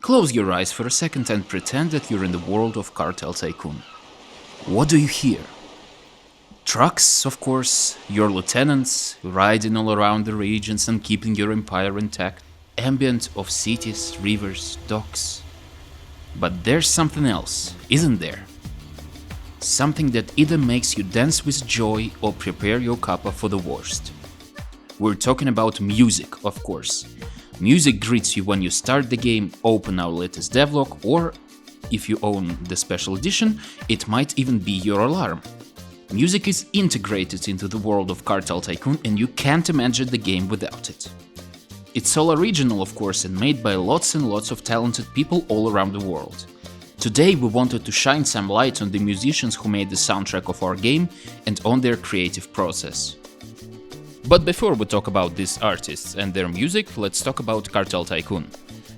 Close your eyes for a second and pretend that you're in the world of Cartel Tycoon. What do you hear? Trucks, of course, your lieutenants riding all around the regions and keeping your empire intact. Ambient of cities, rivers, docks. But there's something else, isn't there? Something that either makes you dance with joy or prepare your cuppa for the worst. We're talking about music, of course. Music greets you when you start the game, open our latest devlog, or if you own the special edition, it might even be your alarm. Music is integrated into the world of Cartel Tycoon and you can't imagine the game without it. It's all original, of course, and made by lots and lots of talented people all around the world. Today we wanted to shine some light on the musicians who made the soundtrack of our game and on their creative process. But before we talk about these artists and their music, let's talk about Cartel Tycoon.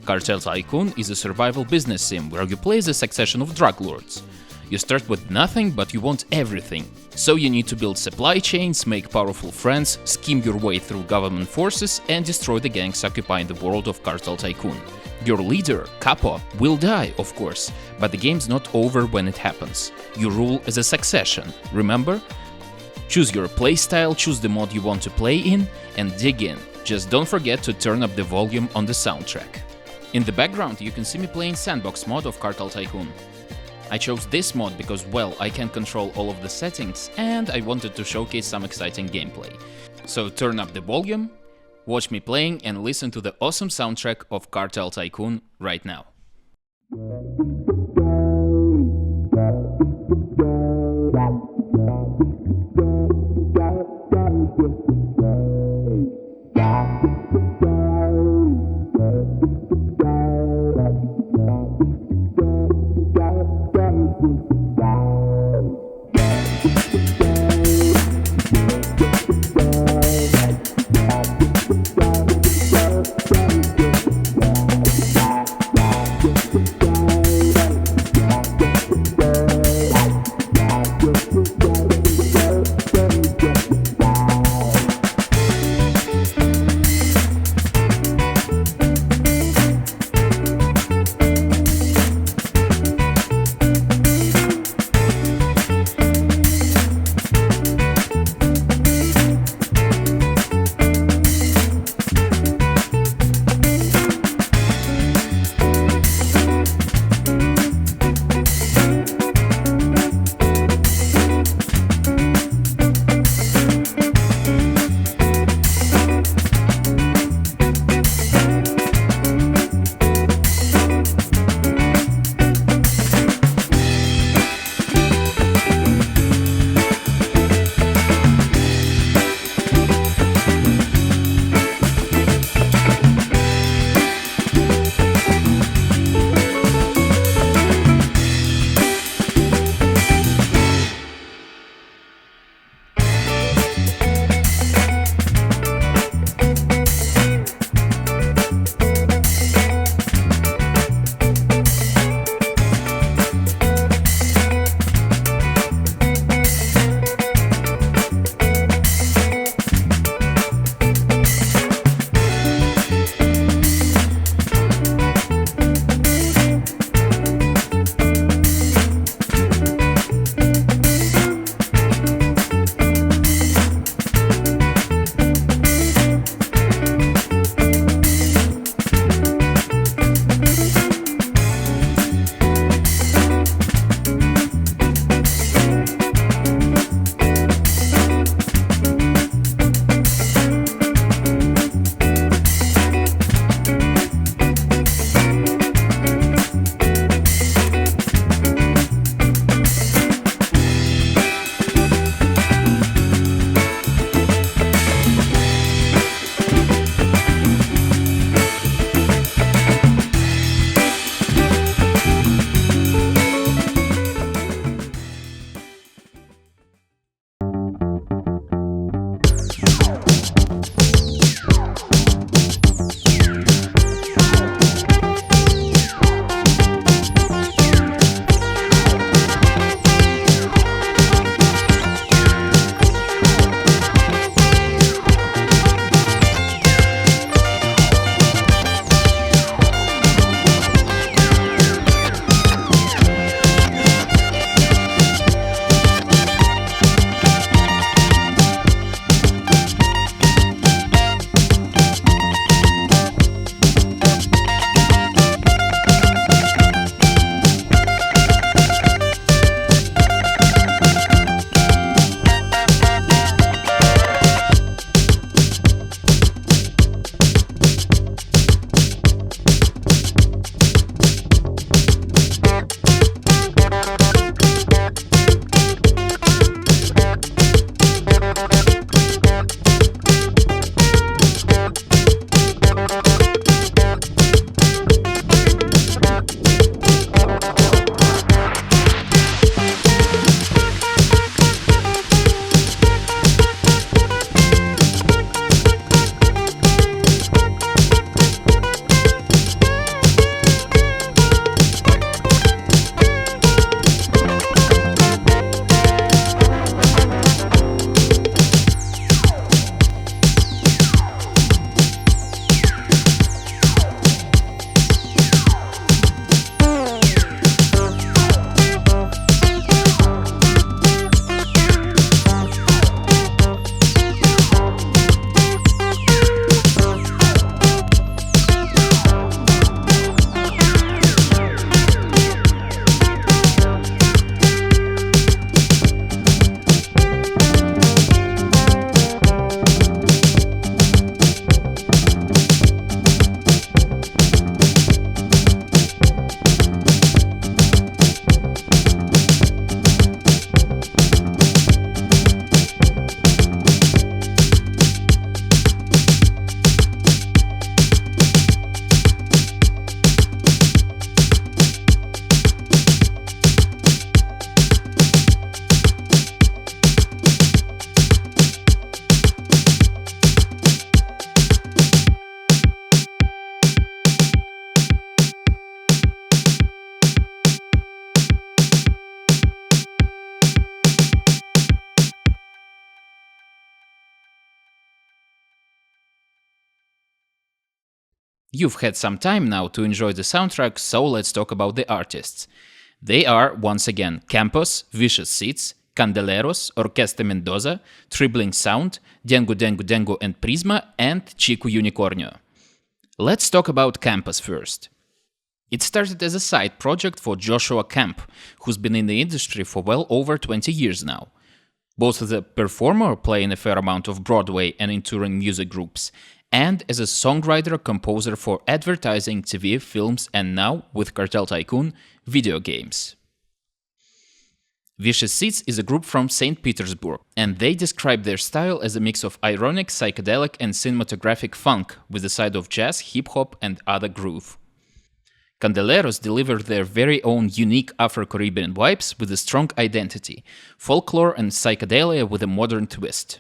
Cartel Tycoon is a survival business sim where you play as a succession of drug lords. You start with nothing, but you want everything. So you need to build supply chains, make powerful friends, scheme your way through government forces, and destroy the gangs occupying the world of Cartel Tycoon. Your leader, C.A.M.P.O.S, will die, of course, but the game's not over when it happens. You rule as a succession, remember? Choose your playstyle, choose the mod you want to play in, and dig in. Just don't forget to turn up the volume on the soundtrack. In the background you can see me playing sandbox mod of Cartel Tycoon. I chose this mod because, well, I can control all of the settings and I wanted to showcase some exciting gameplay. So turn up the volume, watch me playing and listen to the awesome soundtrack of Cartel Tycoon right now. You've had some time now to enjoy the soundtrack, so let's talk about the artists. They are, once again, C.A.M.P.O.S, Vicious Seeds, Candeleros, Orkesta Mendoza, Tribilin Sound, Dengue and Prisma, and Chico Unicornio. Let's talk about C.A.M.P.O.S first. It started as a side project for Joshua C.A.M.P., who's been in the industry for well over 20 years now. Both as a performer playing a fair amount of Broadway and in touring music groups, and as a songwriter-composer for advertising, TV, films, and now, with Cartel Tycoon, video games. Vicious Seeds is a group from St. Petersburg, and they describe their style as a mix of ironic, psychedelic, and cinematographic funk, with a side of jazz, hip-hop, and other groove. Candeleros deliver their very own unique Afro-Caribbean vibes with a strong identity, folklore and psychedelia with a modern twist.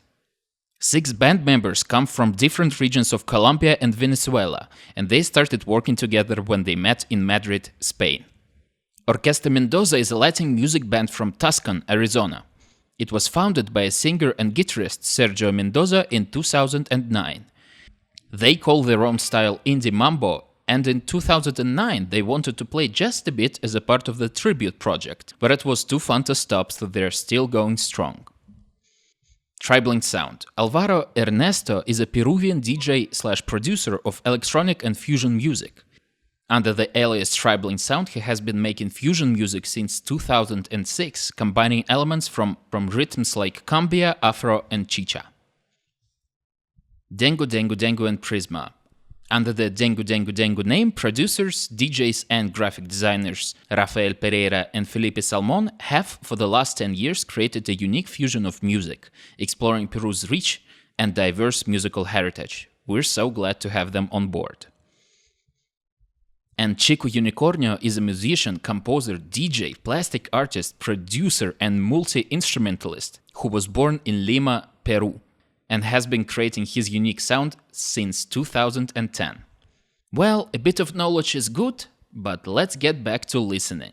6 band members come from different regions of Colombia and Venezuela, and they started working together when they met in Madrid, Spain. Orkesta Mendoza is a Latin music band from Tucson, Arizona. It was founded by a singer and guitarist Sergio Mendoza in 2009. They call their own style indie mambo, and in 2009 they wanted to play just a bit as a part of the tribute project, but it was too fun to stop, so they're still going strong. Tribilin Sound. Alvaro Ernesto is a Peruvian DJ/producer of electronic and fusion music. Under the alias Tribilin Sound, he has been making fusion music since 2006, combining elements from rhythms like cumbia, afro, and chicha. Dengue and Prisma. Under the Dengue name, producers, DJs, and graphic designers Rafael Pereira and Felipe Salmon have, for the last 10 years, created a unique fusion of music, exploring Peru's rich and diverse musical heritage. We're so glad to have them on board. And Chico Unicornio is a musician, composer, DJ, plastic artist, producer, and multi-instrumentalist who was born in Lima, Peru, and has been creating his unique sound since 2010. Well, a bit of knowledge is good, but let's get back to listening.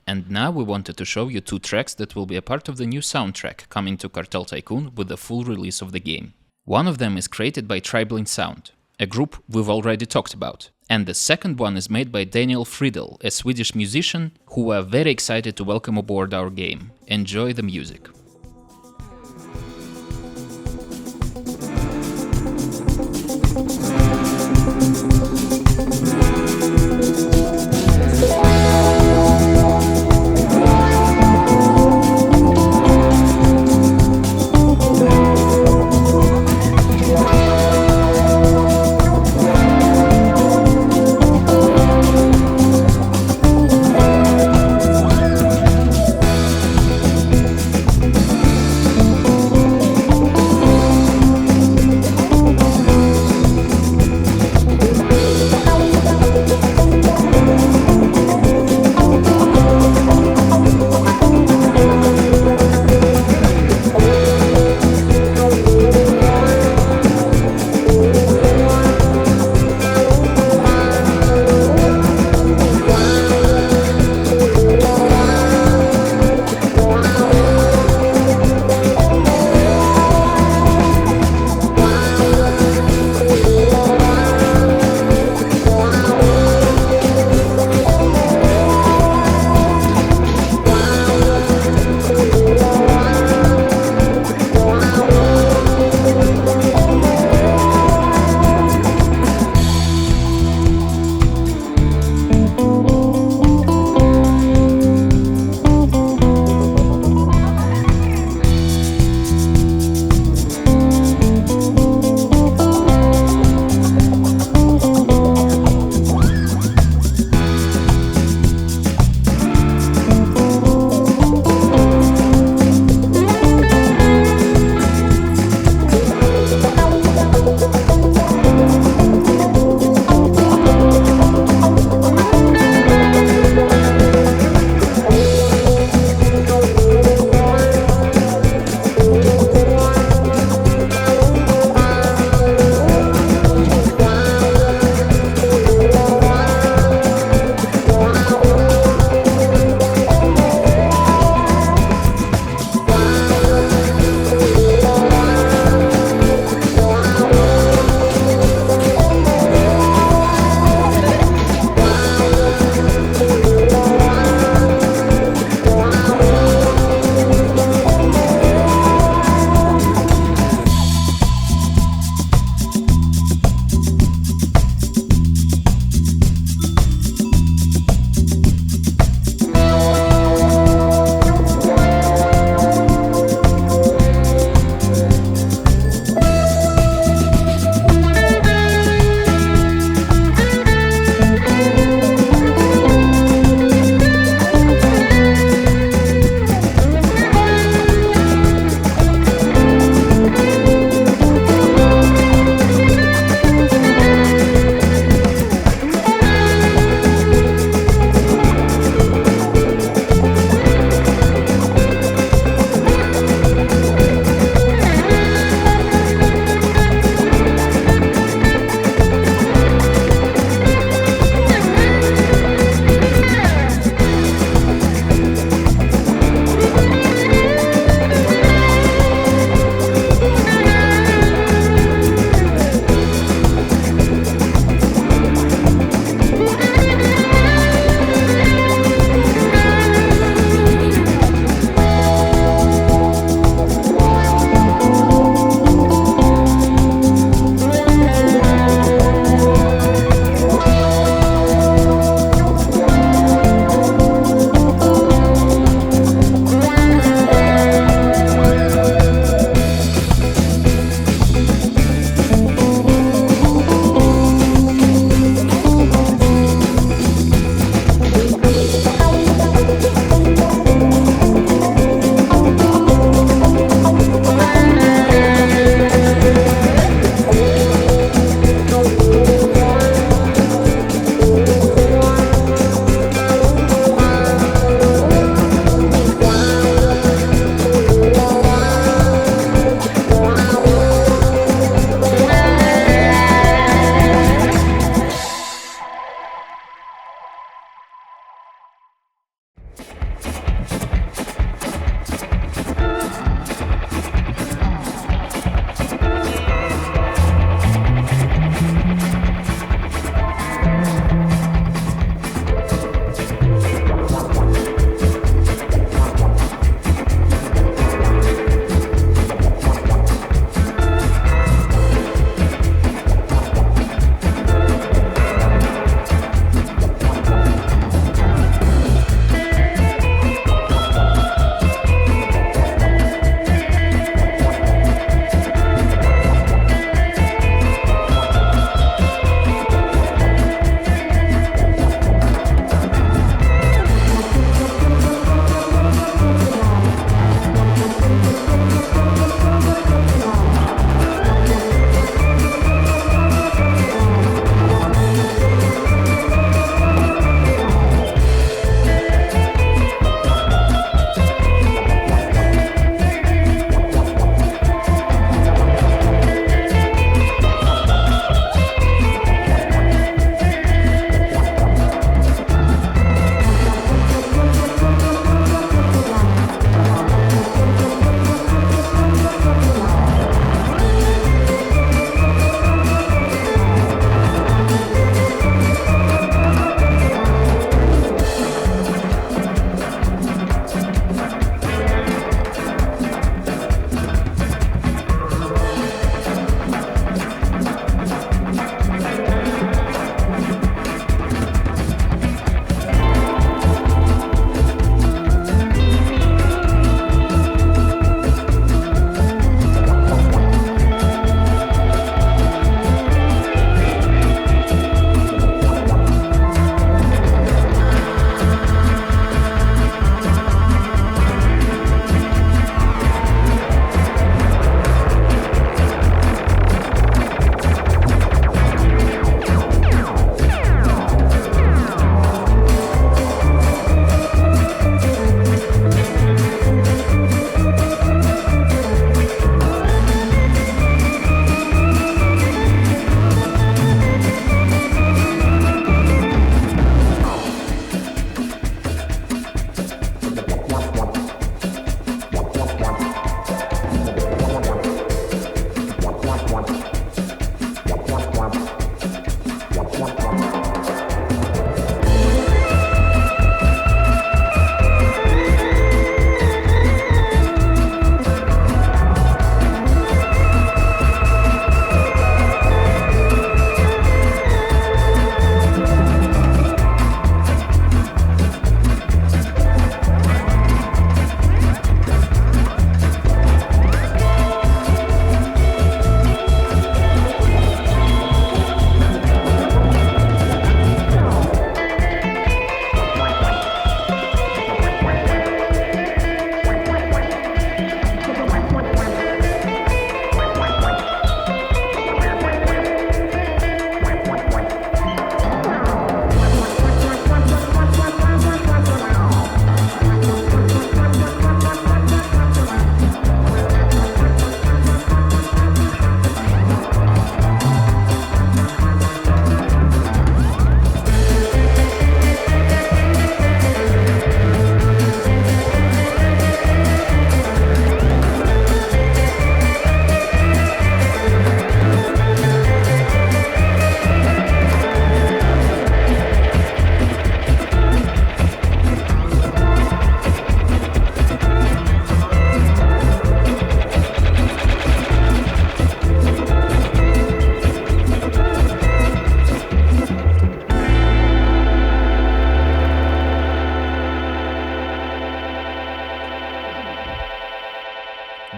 And now we wanted to show you 2 tracks that will be a part of the new soundtrack coming to Cartel Tycoon with the full release of the game. One of them is created by Tribilin Sound, a group we've already talked about. And the second one is made by Daniel Friedel, a Swedish musician who we are very excited to welcome aboard our game. Enjoy the music.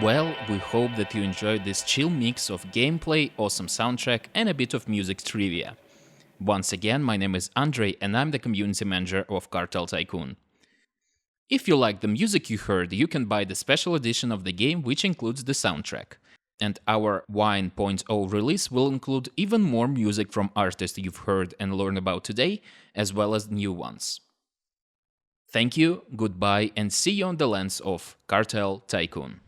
Well, we hope that you enjoyed this chill mix of gameplay, awesome soundtrack, and a bit of music trivia. Once again, my name is Andrei, and I'm the community manager of Cartel Tycoon. If you like the music you heard, you can buy the special edition of the game, which includes the soundtrack. And our 1.0 release will include even more music from artists you've heard and learned about today, as well as new ones. Thank you, goodbye, and see you on the lands of Cartel Tycoon.